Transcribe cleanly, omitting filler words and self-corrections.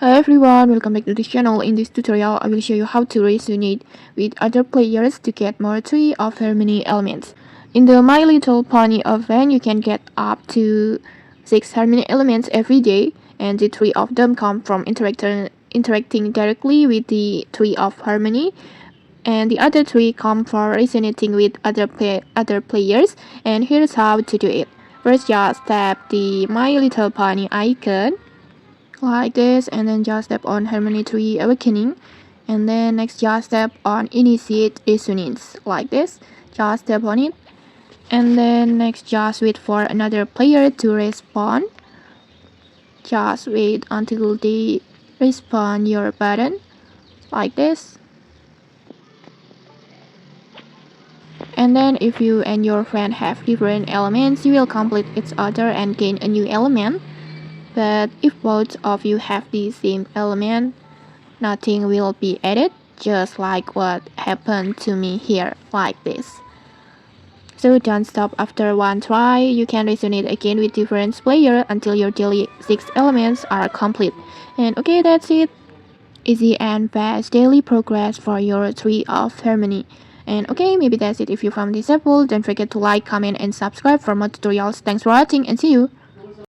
Hi everyone, welcome back to this channel. In this tutorial, I will show you how to resonate with other players to get more Tree of Harmony elements. In the My Little Pony event, you can get up to 6 Harmony elements every day, and the 3 of them come from interacting directly with the Tree of Harmony, and the other 3 come from resonating with other players. And here's how to do it. First, just tap the My Little Pony icon like this, and then just tap on Harmony Tree Awakening, and then next just tap on Initiate Resonance like this, just tap on it, and then next just wait for another player to respond. Just wait until they respond your button like this. And then if you and your friend have different elements, you will complete each other and gain a new element. But if both of you have the same element, nothing will be added, just like what happened to me here, like this. So don't stop after one try. You can resonate again with different players until your daily 6 elements are complete. And okay, that's it. Easy and fast daily progress for your Tree of Harmony. And okay, maybe that's it. If you found this helpful, don't forget to like, comment, and subscribe for more tutorials. Thanks for watching and see you.